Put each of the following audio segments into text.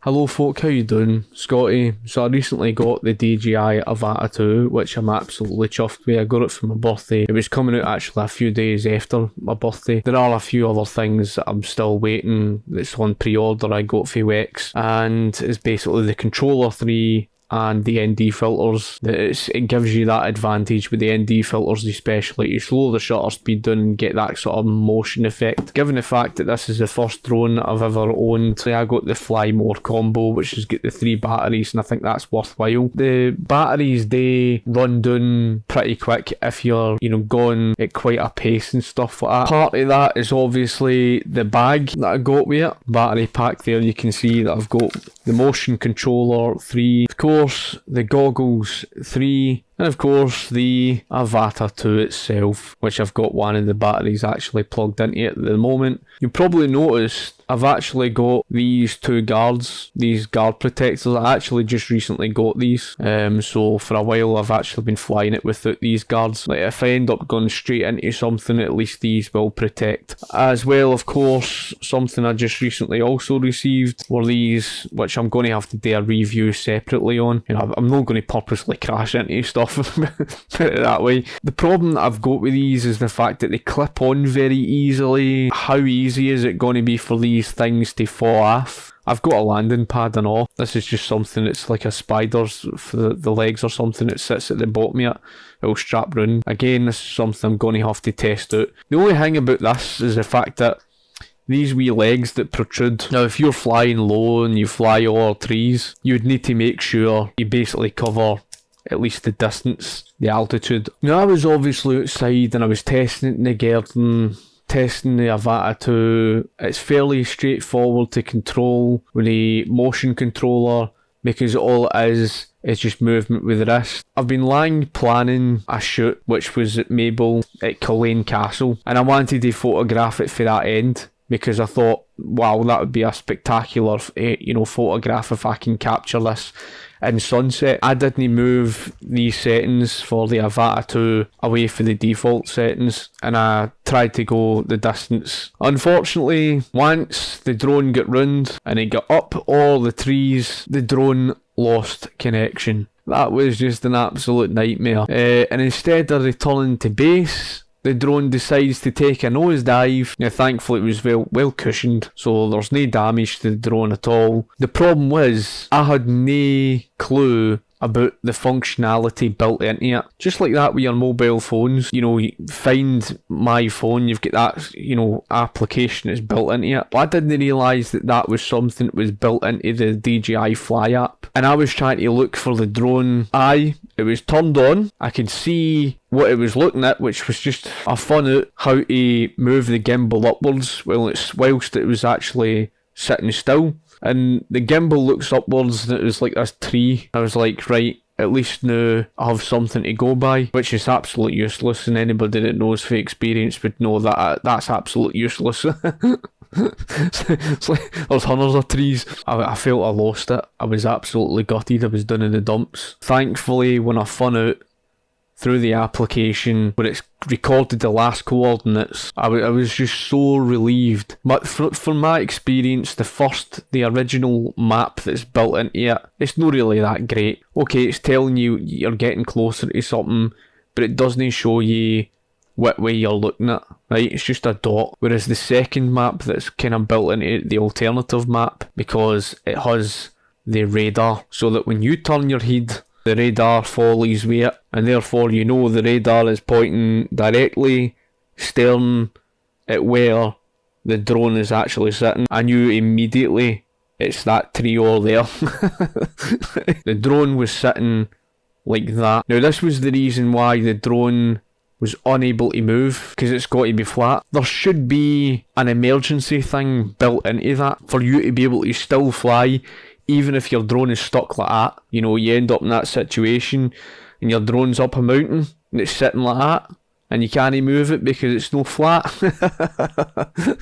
Hello folk, how you doing? Scotty. So I recently got the DJI Avata 2, which I'm absolutely chuffed with. I got it for my birthday. It was coming out actually a few days after my birthday. There are a few other things that I'm still waiting that's on pre-order I got for Wex, and it's basically the controller 3 and the ND filters. It gives you that advantage with the ND filters, especially. You slow the shutter speed down and get that sort of motion effect. Given the fact that this is the first drone that I've ever owned, I got the Fly More combo, which has got the 3 batteries, and I think that's worthwhile. The batteries, they run down pretty quick if you're, going at quite a pace and stuff like that. Part of that is obviously the bag that I got with it. Battery pack there, you can see that I've got the motion controller 3, of course the goggles 3, and of course the Avata 2 itself, which I've got one of the batteries actually plugged into it at the moment. You probably noticed I've actually got these 2 guards, these guard protectors. I actually just recently got these, so for a while I've actually been flying it without these guards. Like if I end up going straight into something, at least these will protect. As well, of course, something I just recently also received were these, which I'm going to have to do a review separately on. I'm not going to purposely crash into stuff, put it that way. The problem that I've got with these is the fact that they clip on very easily. How easy is it going to be for these things to fall off? I've got a landing pad and all. This is just something that's like a spider's for the legs or something that sits at the bottom of it. It'll strap round. Again, this is something I'm going to have to test out. The only thing about this is the fact that these wee legs that protrude. Now, if you're flying low and you fly over trees, you would need to make sure you basically cover at least the distance, the altitude. Now, I was obviously outside and I was testing it in the garden, testing the Avata 2. It's fairly straightforward to control with the motion controller, because all it is just movement with the wrist. I've been planning a shoot which was at Maybole at Culzean Castle, and I wanted to photograph it for that end, because I thought, wow, that would be a spectacular photograph if I can capture this in sunset. I didn't move these settings for the Avata 2 away from the default settings, and I tried to go the distance. Unfortunately, once the drone got round and it got up all the trees, the drone lost connection. That was just an absolute nightmare. And instead of returning to base, the drone decides to take a nosedive. Now, thankfully it was well cushioned, so there's no damage to the drone at all. The problem was, I had no clue about the functionality built into it. Just like that with your mobile phones, you find my phone, you've got that, application that's built into it. But I didn't realise that was something that was built into the DJI Fly app. And I was trying to look for the drone eye. It was turned on. I could see what it was looking at, which was just I found out how to move the gimbal upwards whilst it was actually sitting still. And the gimbal looks upwards and it was like this tree. I was like, right, at least now I have something to go by, which is absolutely useless, and anybody that knows from experience would know that that's absolutely useless. It's like there's hundreds of trees. I felt I lost it. I was absolutely gutted. I was down in the dumps. Thankfully, when I found out through the application where it's recorded the last coordinates, I was just so relieved. But from my experience, the original map that's built into it, it's not really that great. Okay, it's telling you you're getting closer to something, but it doesn't show you what way you're looking at, right? It's just a dot. Whereas the second map that's kind of built into it, the alternative map, because it has the radar, so that when you turn your head, the radar follows with it, and therefore the radar is pointing directly stern at where the drone is actually sitting, and you immediately, it's that trio there. The drone was sitting like that. Now, this was the reason why the drone was unable to move, because it's got to be flat. There should be an emergency thing built into that for you to be able to still fly, even if your drone is stuck like that. You end up in that situation and your drone's up a mountain and it's sitting like that and you can't move it because it's no flat.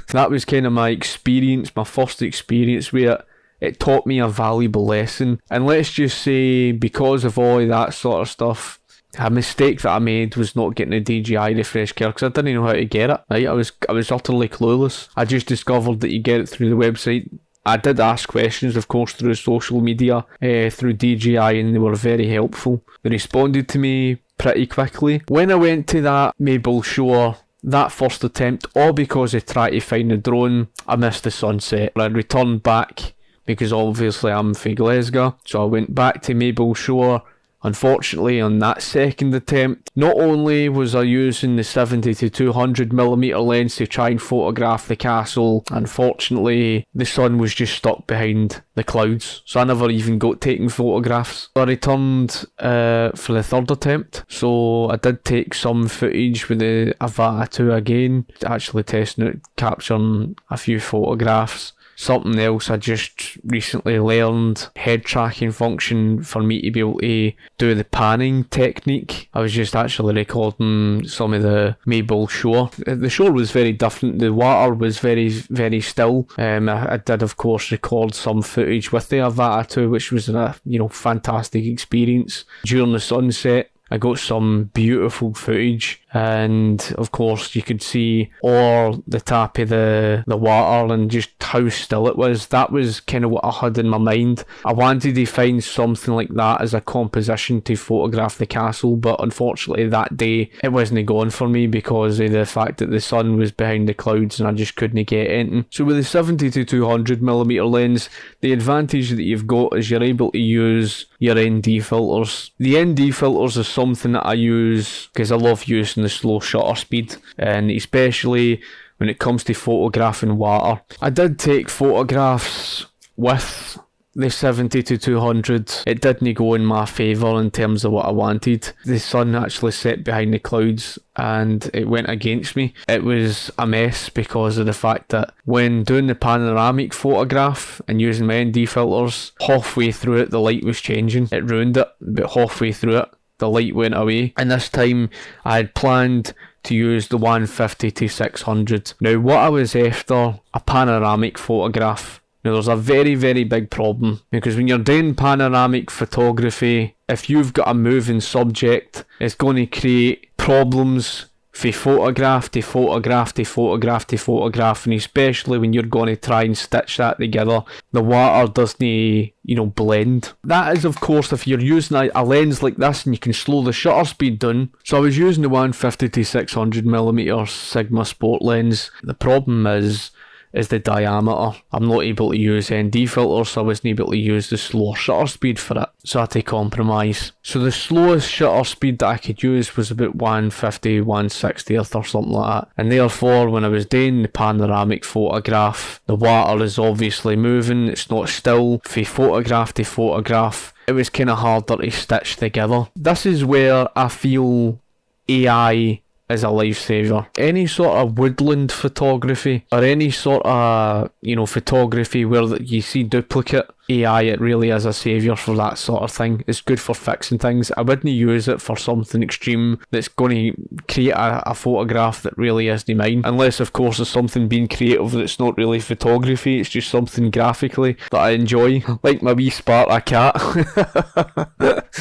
That was kind of my experience, my first experience with it. It taught me a valuable lesson, and let's just say, because of all of that sort of stuff, a mistake that I made was not getting a DJI refresh card, because I didn't know how to get it. Right, I was utterly clueless. I just discovered that you get it through the website I did ask questions, of course, through social media, through DJI, and they were very helpful. They responded to me pretty quickly. When I went to that Maybole show, that first attempt, all because I tried to find the drone, I missed the sunset. I returned back because obviously I'm from Glasgow, so I went back to Maybole Shore. Unfortunately, on that second attempt, not only was I using the 70 to 200mm lens to try and photograph the castle, unfortunately the sun was just stuck behind the clouds, so I never even got taking photographs. I returned for the third attempt, so I did take some footage with the Avata 2 again, actually testing it, capturing a few photographs. Something else I just recently learned, head tracking function for me to be able to do the panning technique. I was just actually recording some of the Maybole shore. The shore was very different, the water was very, very still. I did of course record some footage with the Avata 2, which was a fantastic experience. During the sunset, I got some beautiful footage, and of course you could see all the tap of the water and just how still it was. That was kind of what I had in my mind. I wanted to find something like that as a composition to photograph the castle, but unfortunately that day it wasn't going for me because of the fact that the sun was behind the clouds and I just couldn't get in. So with the 70 to 200mm lens, the advantage that you've got is you're able to use your ND filters. The ND filters is something that I use because I love using the slow shutter speed, and especially when it comes to photographing water. I did take photographs with the 70 to 200. It didn't go in my favour in terms of what I wanted. The sun actually set behind the clouds and it went against me. It was a mess because of the fact that when doing the panoramic photograph and using my ND filters, halfway through it the light was changing. It ruined it, but halfway through it the light went away. And this time I had planned to use the 150 to 600. Now what I was after, a panoramic photograph. Now there's a very, very big problem, because when you're doing panoramic photography, if you've got a moving subject, it's going to create problems for photograph to photograph to photograph to photograph, and especially when you're going to try and stitch that together, the water doesn't blend. That is of course if you're using a lens like this and you can slow the shutter speed down. So I was using the 150 to 600mm Sigma Sport lens. The problem is the diameter. I'm not able to use ND filters, so I wasn't able to use the slower shutter speed for it, so I had to compromise. So the slowest shutter speed that I could use was about 150, 160th or something like that, and therefore when I was doing the panoramic photograph, the water is obviously moving, it's not still. For photograph to photograph, it was kind of harder to stitch together. This is where I feel AI is a lifesaver. Any sort of woodland photography or any sort of photography where you see duplicate AI, it really is a saviour for that sort of thing. It's good for fixing things. I wouldn't use it for something extreme that's going to create a photograph that really isn't mine, unless of course it's something being creative that's not really photography, it's just something graphically that I enjoy, like my wee Sparta cat.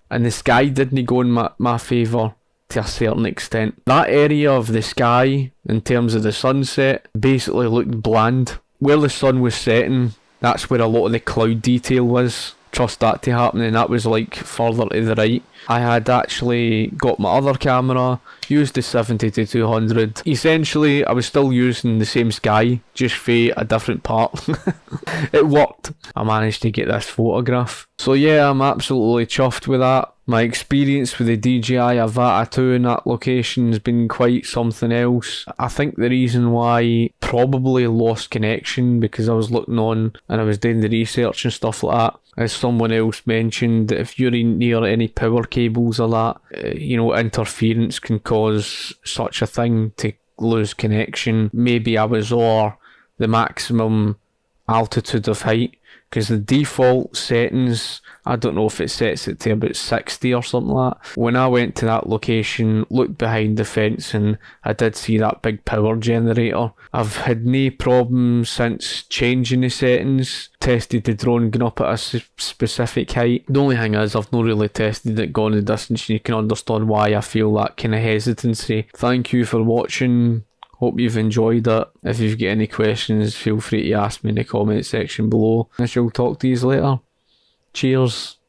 And the sky didn't go in my favour to a certain extent. That area of the sky, in terms of the sunset, basically looked bland. Where the sun was setting, that's where a lot of the cloud detail was. Trust that to happen, and that was like further to the right. I had actually got my other camera, used the 70 to 200. Essentially, I was still using the same sky, just for a different part. It worked. I managed to get this photograph. So yeah, I'm absolutely chuffed with that. My experience with the DJI Avata 2 in that location has been quite something else. I think the reason why probably lost connection, because I was looking on and I was doing the research and stuff like that. As someone else mentioned, that if you're near any power cables or that, interference can cause such a thing to lose connection. Maybe I was over the maximum altitude of height, because the default settings, I don't know if it sets it to about 60 or something like that. When I went to that location, looked behind the fence, and I did see that big power generator. I've had no problems since changing the settings. Tested the drone going up at a specific height. The only thing is, I've not really tested it gone the distance, and you can understand why I feel that kind of hesitancy. Thank you for watching. Hope you've enjoyed it. If you've got any questions, feel free to ask me in the comment section below. I shall talk to you later. Cheers.